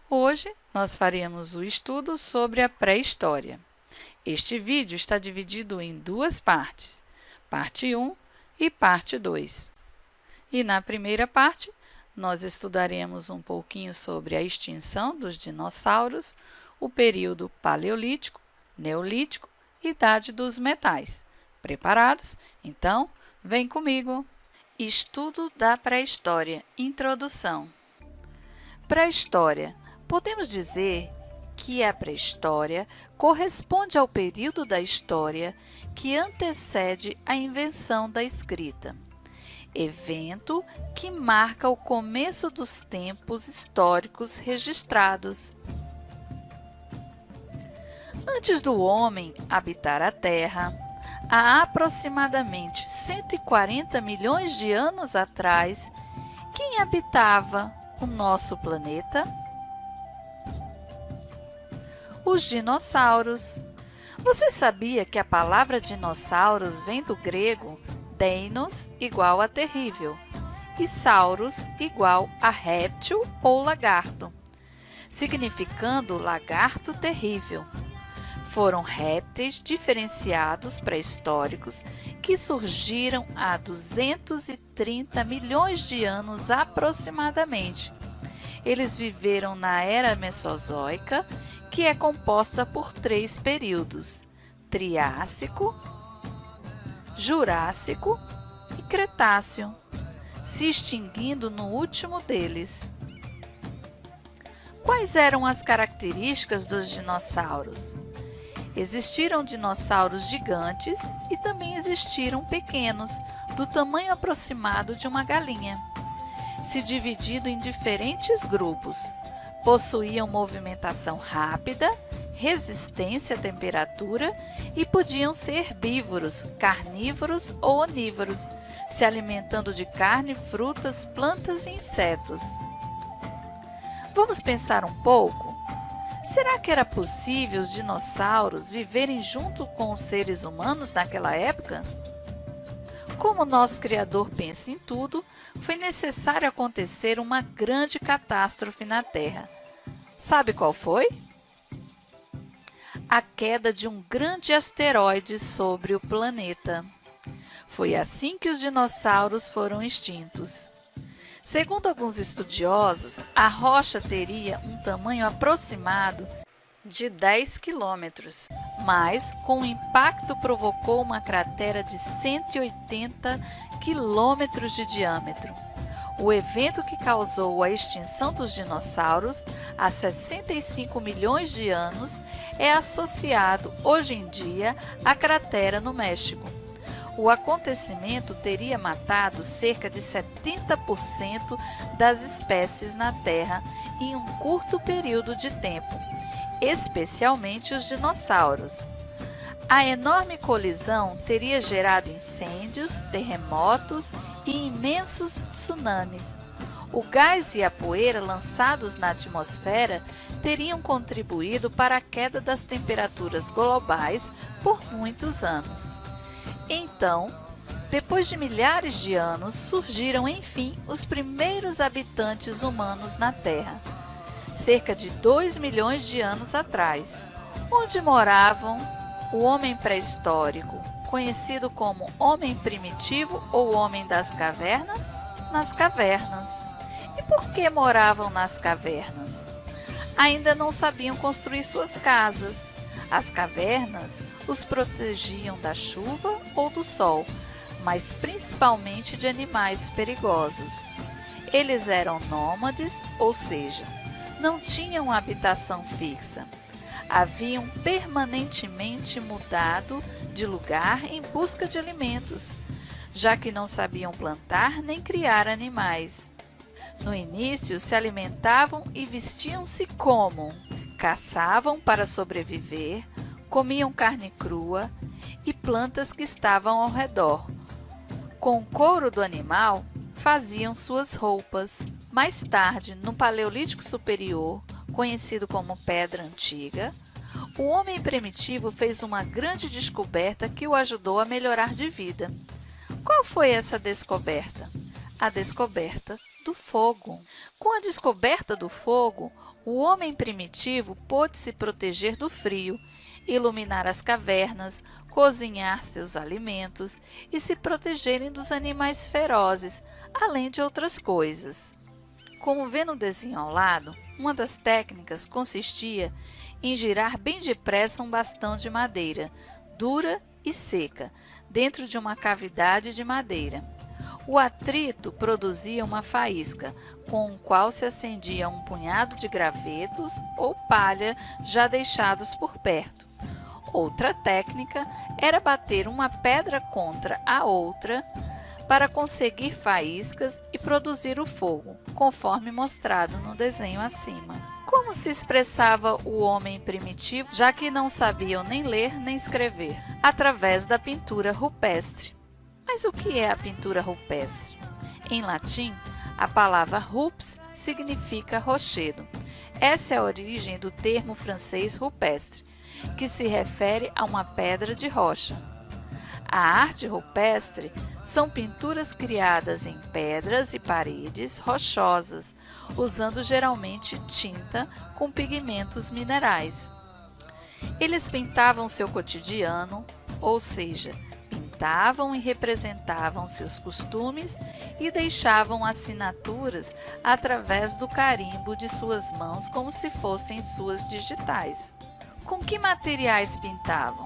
Hoje, nós faremos o estudo sobre a pré-história. Este vídeo está dividido em duas partes, parte 1 e parte 2. E na primeira parte, nós estudaremos um pouquinho sobre a extinção dos dinossauros, o período paleolítico, neolítico e idade dos metais. Preparados? Então, vem comigo! Estudo da pré-história. Introdução. Pré-história. Podemos dizer que a pré-história corresponde ao período da história que antecede a invenção da escrita, evento que marca o começo dos tempos históricos registrados. Antes do homem habitar a Terra, há aproximadamente 140 milhões de anos atrás, quem habitava o nosso planeta? Os dinossauros. Você sabia que a palavra dinossauros vem do grego deinos igual a terrível e sauros igual a réptil ou lagarto, significando lagarto terrível? Foram répteis diferenciados pré-históricos que surgiram há 230 milhões de anos aproximadamente. Eles viveram na Era Mesozoica, que é composta por 3 períodos: Triássico, Jurássico e Cretáceo, se extinguindo no último deles. Quais eram as características dos dinossauros? Existiram dinossauros gigantes e também existiram pequenos, do tamanho aproximado de uma galinha. Se dividido em diferentes grupos, possuíam movimentação rápida, resistência à temperatura e podiam ser herbívoros, carnívoros ou onívoros, se alimentando de carne, frutas, plantas e insetos. Vamos pensar um pouco? Será que era possível os dinossauros viverem junto com os seres humanos naquela época? Como nosso Criador pensa em tudo, foi necessário acontecer uma grande catástrofe na Terra. Sabe qual foi? A queda de um grande asteroide sobre o planeta. Foi assim que os dinossauros foram extintos. Segundo alguns estudiosos, a rocha teria um tamanho aproximado de 10 quilômetros, mas com o impacto provocou uma cratera de 180 quilômetros de diâmetro. O evento que causou a extinção dos dinossauros há 65 milhões de anos é associado hoje em dia à cratera no México. O acontecimento teria matado cerca de 70% das espécies na Terra em um curto período de tempo, especialmente os dinossauros. A enorme colisão teria gerado incêndios, terremotos e imensos tsunamis. O gás e a poeira lançados na atmosfera teriam contribuído para a queda das temperaturas globais por muitos anos. Então, depois de milhares de anos, surgiram enfim os primeiros habitantes humanos na Terra, cerca de 2 milhões de anos atrás. Onde moravam o homem pré-histórico, conhecido como homem primitivo ou homem das cavernas? Nas cavernas. E por que moravam nas cavernas? Ainda não sabiam construir suas casas. As cavernas os protegiam da chuva ou do sol, mas principalmente de animais perigosos. Eles eram nômades, ou seja, não tinham habitação fixa. Haviam permanentemente mudado de lugar em busca de alimentos, já que não sabiam plantar nem criar animais. No início, se alimentavam e vestiam-se como? Caçavam para sobreviver, comiam carne crua e plantas que estavam ao redor. Com o couro do animal, faziam suas roupas. Mais tarde, no Paleolítico Superior, conhecido como Pedra Antiga, o homem primitivo fez uma grande descoberta que o ajudou a melhorar de vida. Qual foi essa descoberta? A descoberta do fogo. Com a descoberta do fogo, O homem primitivo pôde se proteger do frio, iluminar as cavernas, cozinhar seus alimentos e se protegerem dos animais ferozes, além de outras coisas. Como vê no desenho ao lado, uma das técnicas consistia em girar bem depressa um bastão de madeira, dura e seca, dentro de uma cavidade de madeira. O atrito produzia uma faísca, com o qual se acendia um punhado de gravetos ou palha já deixados por perto. Outra técnica era bater uma pedra contra a outra para conseguir faíscas e produzir o fogo, conforme mostrado no desenho acima. Como se expressava o homem primitivo, já que não sabiam nem ler nem escrever? Através da pintura rupestre. Mas o que é a pintura rupestre? Em latim, a palavra rups significa rochedo. Essa é a origem do termo francês rupestre, que se refere a uma pedra de rocha. A arte rupestre são pinturas criadas em pedras e paredes rochosas, usando geralmente tinta com pigmentos minerais. Eles pintavam seu cotidiano, ou seja, pintavam e representavam seus costumes e deixavam assinaturas através do carimbo de suas mãos como se fossem suas digitais. Com que materiais pintavam?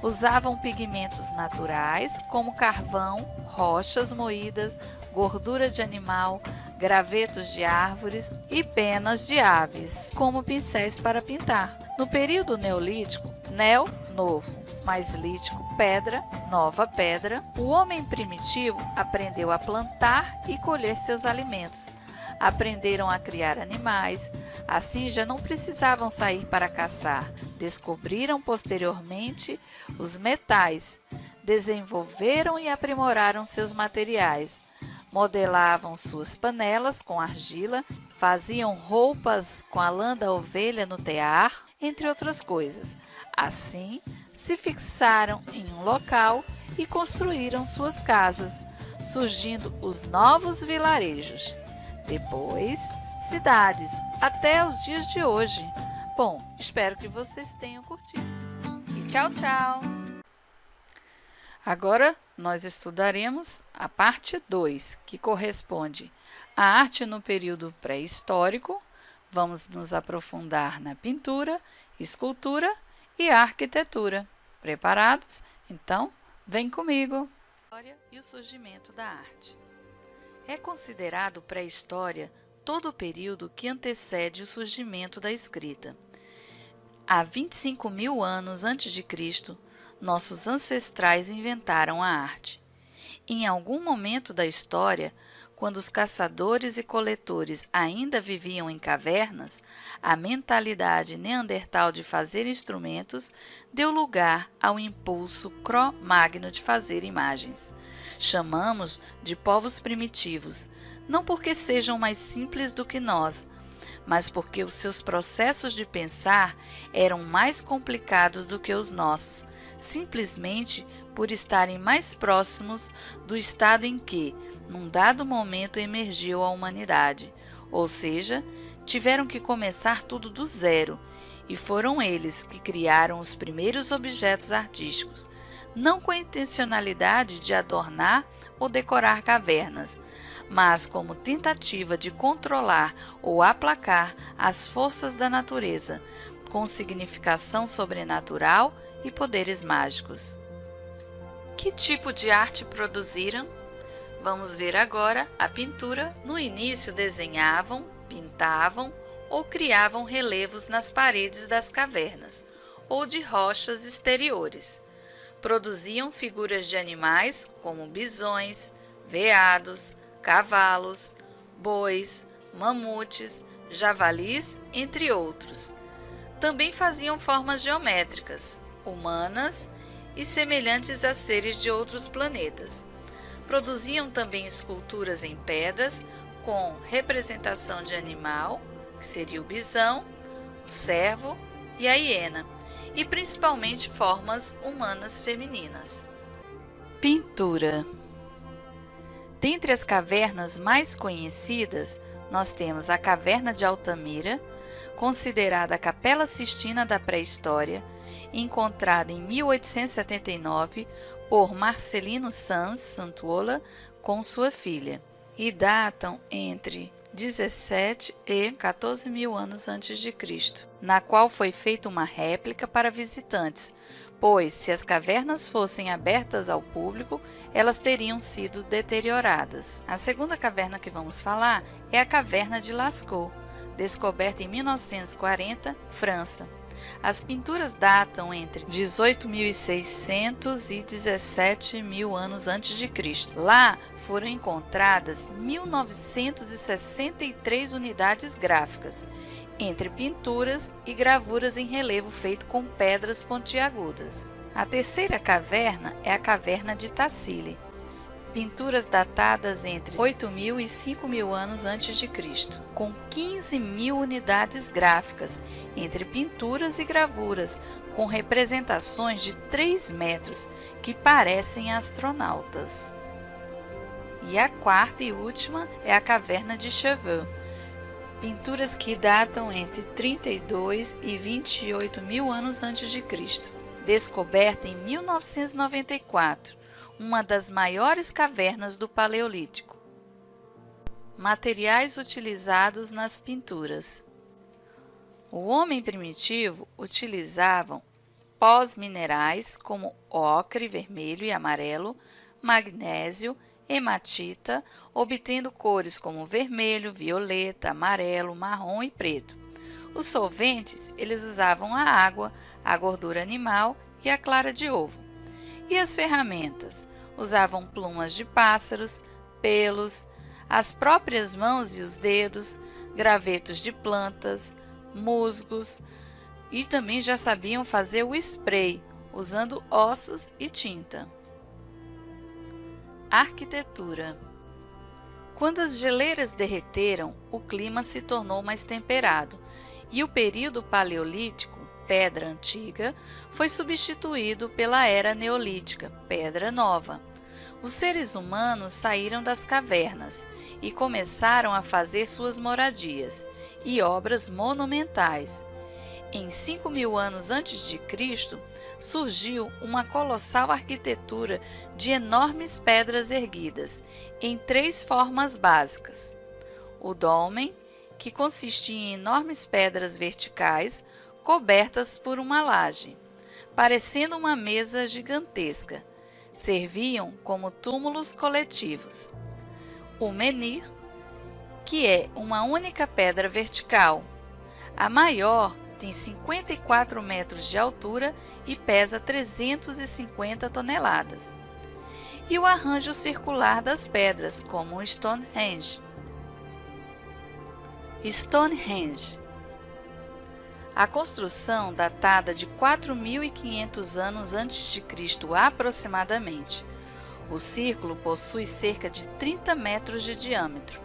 Usavam pigmentos naturais, como carvão, rochas moídas, gordura de animal, gravetos de árvores e penas de aves, como pincéis para pintar. No período neolítico, neo, novo, mais lítico, pedra, nova pedra, o homem primitivo aprendeu a plantar e colher seus alimentos. Aprenderam a criar animais, assim já não precisavam sair para caçar. Descobriram posteriormente os metais, desenvolveram e aprimoraram seus materiais, modelavam suas panelas com argila, faziam roupas com a lã da ovelha no tear, entre outras coisas. Assim, se fixaram em um local e construíram suas casas, surgindo os novos vilarejos. Depois, cidades, até os dias de hoje. Bom, espero que vocês tenham curtido. E tchau, tchau! Agora, nós estudaremos a parte 2, que corresponde à arte no período pré-histórico. Vamos nos aprofundar na pintura, escultura e arquitetura. Preparados? Então, vem comigo! História e o surgimento da arte. É considerado pré-história todo o período que antecede o surgimento da escrita. Há 25.000 anos antes de Cristo, nossos ancestrais inventaram a arte. Em algum momento da história, quando os caçadores e coletores ainda viviam em cavernas, a mentalidade neandertal de fazer instrumentos deu lugar ao impulso Cro-Magno de fazer imagens. Chamamos de povos primitivos, não porque sejam mais simples do que nós, mas porque os seus processos de pensar eram mais complicados do que os nossos, simplesmente por estarem mais próximos do estado em que, num dado momento, emergiu a humanidade. Ou seja, tiveram que começar tudo do zero, e foram eles que criaram os primeiros objetos artísticos, não com a intencionalidade de adornar ou decorar cavernas, mas como tentativa de controlar ou aplacar as forças da natureza, com significação sobrenatural e poderes mágicos. Que tipo de arte produziram? Vamos ver agora a pintura. No início desenhavam, pintavam ou criavam relevos nas paredes das cavernas ou de rochas exteriores. Produziam figuras de animais como bisões, veados, cavalos, bois, mamutes, javalis, entre outros. Também faziam formas geométricas, humanas e semelhantes a seres de outros planetas. Produziam também esculturas em pedras com representação de animal, que seria o bisão, o cervo e a hiena, e principalmente formas humanas femininas. Pintura. Dentre as cavernas mais conhecidas, nós temos a Caverna de Altamira, considerada a Capela Sistina da pré-história, encontrada em 1879 por Marcelino Sanz Santuola com sua filha, e datam entre 17 e 14 mil anos antes de Cristo, na qual foi feita uma réplica para visitantes, pois se as cavernas fossem abertas ao público, elas teriam sido deterioradas. A segunda caverna que vamos falar é a Caverna de Lascaux, descoberta em 1940, França. As pinturas datam entre 18.600 e 17.000 anos antes de Cristo. Lá foram encontradas 1.963 unidades gráficas, entre pinturas e gravuras em relevo feito com pedras pontiagudas. A terceira caverna é a Caverna de Tassili. Pinturas datadas entre 8.000 e 5.000 anos antes de Cristo, com 15.000 unidades gráficas, entre pinturas e gravuras, com representações de 3 metros, que parecem astronautas. E a quarta e última é a Caverna de Chauvet. Pinturas que datam entre 32 e 28.000 anos antes de Cristo, descoberta em 1994. Uma das maiores cavernas do Paleolítico. Materiais utilizados nas pinturas. O homem primitivo utilizavam pós minerais como ocre vermelho e amarelo, magnésio, hematita, obtendo cores como vermelho, violeta, amarelo, marrom e preto. Os solventes, eles usavam a água, a gordura animal e a clara de ovo. E as ferramentas? Usavam plumas de pássaros, pelos, as próprias mãos e os dedos, gravetos de plantas, musgos, e também já sabiam fazer o spray, usando ossos e tinta. Arquitetura. Quando as geleiras derreteram, o clima se tornou mais temperado, e o período paleolítico, Pedra Antiga, foi substituído pela Era Neolítica, Pedra Nova. Os seres humanos saíram das cavernas e começaram a fazer suas moradias e obras monumentais. Em 5.000 anos antes de Cristo, surgiu uma colossal arquitetura de enormes pedras erguidas, em 3 formas básicas. O dolmen, que consistia em enormes pedras verticais, cobertas por uma laje, parecendo uma mesa gigantesca, serviam como túmulos coletivos. O menhir, que é uma única pedra vertical. A maior tem 54 metros de altura e pesa 350 toneladas. E o arranjo circular das pedras, como o Stonehenge. Stonehenge. A construção datada de 4.500 anos antes de Cristo aproximadamente. O círculo possui cerca de 30 metros de diâmetro.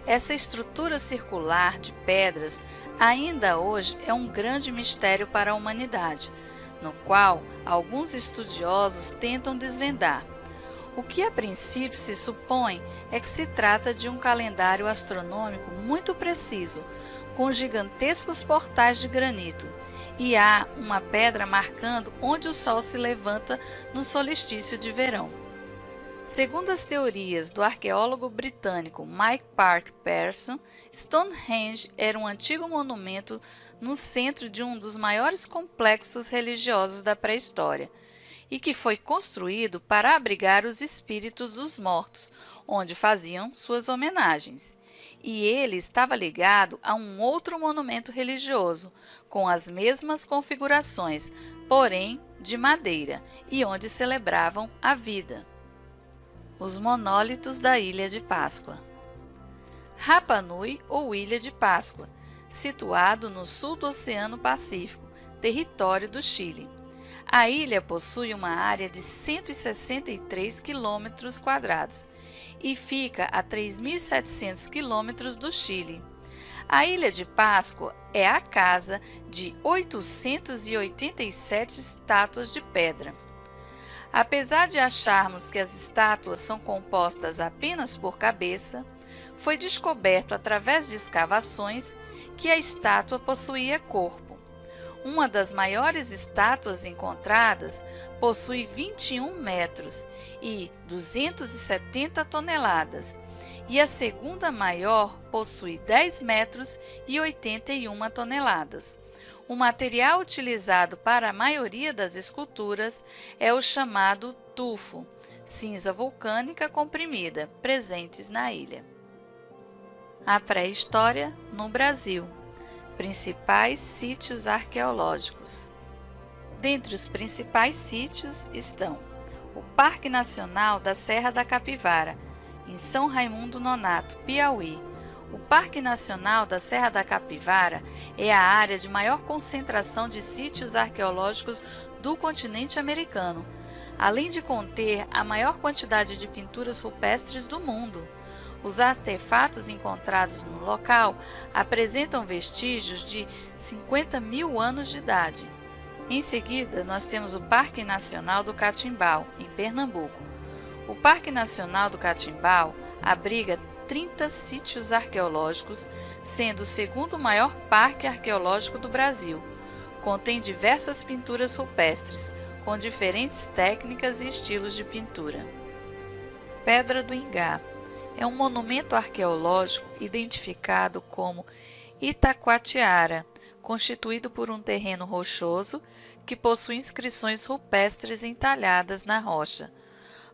Essa estrutura circular de pedras ainda hoje é um grande mistério para a humanidade, no qual alguns estudiosos tentam desvendar. O que a princípio se supõe é que se trata de um calendário astronômico muito preciso, com gigantescos portais de granito, e há uma pedra marcando onde o Sol se levanta no solstício de verão. Segundo as teorias do arqueólogo britânico Mike Park Person, Stonehenge era um antigo monumento no centro de um dos maiores complexos religiosos da pré-história, e que foi construído para abrigar os espíritos dos mortos, onde faziam suas homenagens. E ele estava ligado a um outro monumento religioso, com as mesmas configurações, porém de madeira, e onde celebravam a vida. Os monólitos da Ilha de Páscoa. Rapa Nui ou Ilha de Páscoa, situado no sul do Oceano Pacífico, território do Chile. A ilha possui uma área de 163 km² e fica a 3.700 km do Chile. A Ilha de Páscoa é a casa de 887 estátuas de pedra. Apesar de acharmos que as estátuas são compostas apenas por cabeça, Foi descoberto através de escavações que a estátua possuía corpo. Uma das maiores estátuas encontradas possui 21 metros e 270 toneladas, e a segunda maior possui 10 metros e 81 toneladas. O material utilizado para a maioria das esculturas é o chamado tufo, cinza vulcânica comprimida, presentes na ilha. A pré-história no Brasil. Principais sítios arqueológicos. Dentre os principais sítios estão o Parque Nacional da Serra da Capivara, em São Raimundo Nonato, Piauí. O Parque Nacional da Serra da Capivara é a área de maior concentração de sítios arqueológicos do continente americano, além de conter a maior quantidade de pinturas rupestres do mundo. Os artefatos encontrados no local apresentam vestígios de 50 mil anos de idade. Em seguida, nós temos o Parque Nacional do Catimbau, em Pernambuco. O Parque Nacional do Catimbau abriga 30 sítios arqueológicos, sendo o segundo maior parque arqueológico do Brasil. Contém diversas pinturas rupestres, com diferentes técnicas e estilos de pintura. Pedra do Ingá é um monumento arqueológico identificado como Itacoatiara, constituído por um terreno rochoso que possui inscrições rupestres entalhadas na rocha,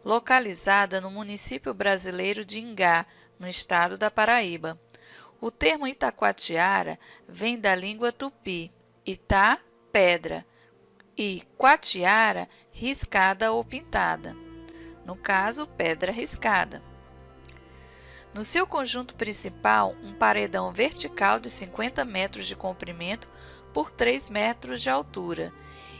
localizada no município brasileiro de Ingá, no estado da Paraíba. O termo Itacoatiara vem da língua tupi, Itá, pedra, e Coatiara, riscada ou pintada. No caso, pedra riscada. No seu conjunto principal, um paredão vertical de 50 metros de comprimento por 3 metros de altura,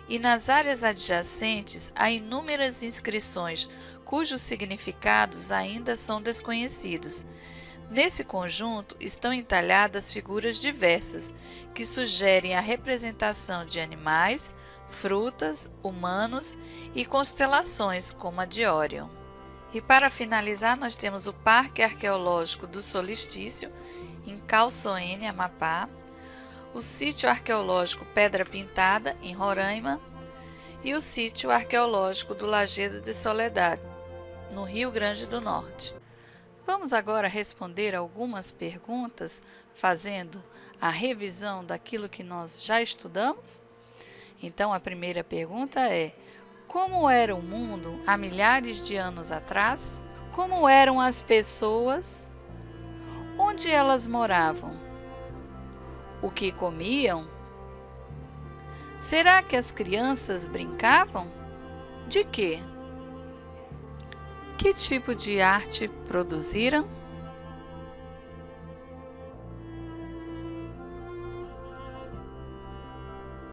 e nas áreas adjacentes há inúmeras inscrições cujos significados ainda são desconhecidos. Nesse conjunto estão entalhadas figuras diversas, que sugerem a representação de animais, frutas, humanos e constelações, como a de Órion. E para finalizar, nós temos o Parque Arqueológico do Solstício, em Calçoene, Amapá, o Sítio Arqueológico Pedra Pintada, em Roraima, e o Sítio Arqueológico do Lajedo de Soledade, no Rio Grande do Norte. Vamos agora responder algumas perguntas, fazendo a revisão daquilo que nós já estudamos? Então, a primeira pergunta é: como era o mundo há milhares de anos atrás? Como eram as pessoas? Onde elas moravam? O que comiam? Será que as crianças brincavam? De quê? Que tipo de arte produziram?